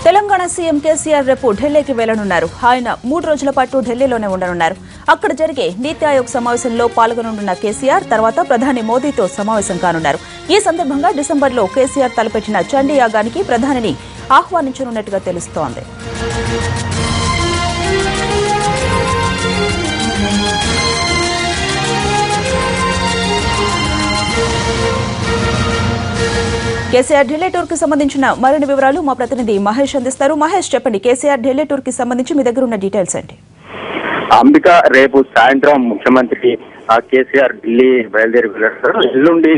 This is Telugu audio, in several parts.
తెలంగాణ సీఎం కేసీఆర్ రేపు ఢిల్లీకి వెళ్లనున్నారు. ఆయన 3 రోజుల పాటు ఢిల్లీలోనే ఉండనున్నారు. అక్కడ జరిగే నీతి ఆయోగ్ సమావేశంలో పాల్గొననున్న కేసీఆర్ తర్వాత ప్రధాని మోదీతో సమావేశం కానున్నారు. ఈ సందర్భంగా డిసెంబర్లో కేసీఆర్ తలపెట్టిన చండీ యాగానికి ప్రధానిని ఆహ్వానించనున్నట్టుగా తెలుస్తోంది. కేసీఆర్ ఢిల్లీ టూర్ కి సంబంధించిన మరిన్ని వివరాలు మా ప్రతినిధి మహేష్ అందిస్తారు. మహేష్, చెప్పండి, కేసీఆర్ ఢిల్లీ టూర్ కి సంబంధించి మీ దగ్గర ఉన్న డీటెయిల్స్ ఏంటి? అంబిక, రేపు సాయంత్రం ముఖ్యమంత్రి కేసీఆర్ ఢిల్లీ బయలుదేరి వెళ్తారు. ఎల్లుండి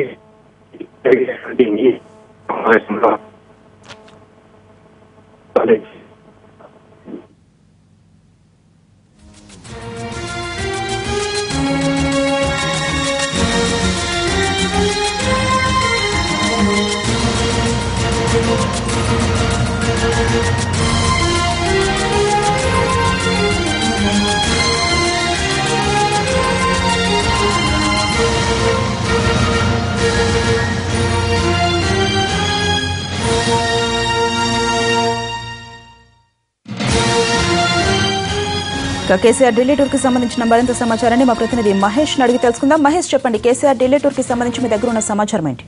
కేసీఆర్ ఢిల్లీ టూర్ కి సంబంధించిన మరింత సమాచారాన్ని మా ప్రతినిధి మహేష్ అడిగి తెలుసుకుందాం. మహేష్, చెప్పండి, కేసీఆర్ ఢిల్లీ టూర్ కి సంబంధించి మీ దగ్గర ఉన్న సమాచారం ఏంటి?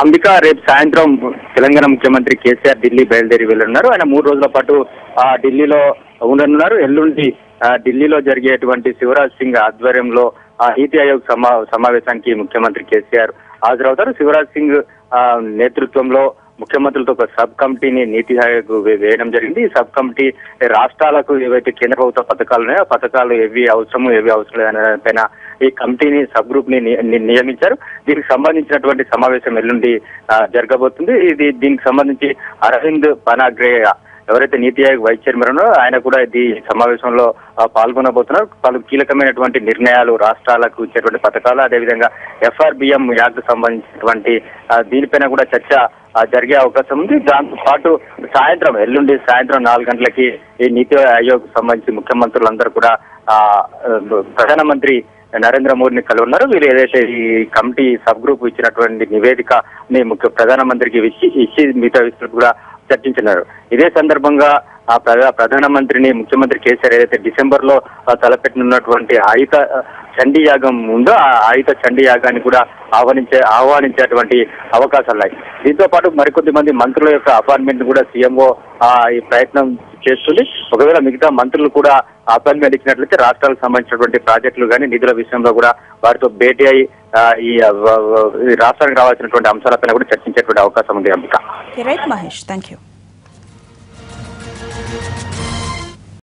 అంబిక, రేపు సాయంత్రం తెలంగాణ ముఖ్యమంత్రి కేసీఆర్ ఢిల్లీ బయలుదేరి వెళ్తున్నారు. ఆయన 3 రోజుల పాటు ఢిల్లీలో ఉండనున్నారు. ఎల్లుండి ఢిల్లీలో జరిగేటువంటి శివరాజ్ సింగ్ ఆధ్వర్యంలో నీతి ఆయోగ్ సమావేశానికి ముఖ్యమంత్రి కేసీఆర్ హాజరవుతారు. శివరాజ్ సింగ్ నేతృత్వంలో ముఖ్యమంత్రులతో ఒక సబ్ కమిటీని నీతి ఆయోగ్ వేయడం జరిగింది. ఈ సబ్ కమిటీ రాష్ట్రాలకు ఏవైతే కేంద్ర ప్రభుత్వ పథకాలు ఉన్నాయో ఆ పథకాలు ఏవి అవసరము ఏవి అవసరం లేదనే పైన ఈ కమిటీని సబ్ గ్రూప్ ని నియమించారు. దీనికి సంబంధించినటువంటి సమావేశం ఎల్లుండి జరగబోతుంది. దీనికి సంబంధించి అరవింద్ పనాగ్రే ఎవరైతే నీతి ఆయోగ్ వైస్ చైర్మన్ ఉన్నారో ఆయన కూడా ఈ సమావేశంలో పాల్గొనబోతున్నారు. పలు కీలకమైనటువంటి నిర్ణయాలు, రాష్ట్రాలకు ఇచ్చేటువంటి పథకాలు, అదేవిధంగా FRBM యాక్ట్ సంబంధించినటువంటి దీనిపైన కూడా చర్చ జరిగే అవకాశం ఉంది. దాంతో పాటు ఎల్లుండి సాయంత్రం 4 గంటలకి ఈ నీతి ఆయోగ్ సంబంధించి ముఖ్యమంత్రులందరూ కూడా ప్రధానమంత్రి నరేంద్ర మోదీని కలుగున్నారు. వీరు ఏదైతే ఈ కమిటీ సబ్ గ్రూప్ ఇచ్చినటువంటి నివేదికని ప్రధానమంత్రికి ఇచ్చి మిగతా విషయాలు కూడా చర్చించినారు. ఇదే సందర్భంగా ప్రధానమంత్రిని ముఖ్యమంత్రి కేసీఆర్ ఏదైతే డిసెంబర్ లో తలపెట్టినటువంటి ఆయుధ చండీ యాగం ఉందో ఆ ఆయుధ చండీ యాగాన్ని కూడా ఆహ్వానించేటువంటి అవకాశాలు ఉన్నాయి. దీంతో పాటు మరికొద్ది మంది మంత్రుల యొక్క అపాయింట్మెంట్ కూడా సీఎంఓ ఈ ప్రయత్నం చేస్తుంది. ఒకవేళ మిగతా మంత్రులు కూడా అపాయింట్మెంట్ ఇచ్చినట్లయితే రాష్ట్రాలకు సంబంధించినటువంటి ప్రాజెక్టులు కానీ నిధుల విషయంలో కూడా వారితో భేటీ అయి ఈ రాష్ట్రానికి రావాల్సినటువంటి అంశాలపైన కూడా చర్చించేటువంటి అవకాశం ఉంది. Ambika, right Mahesh, thank you.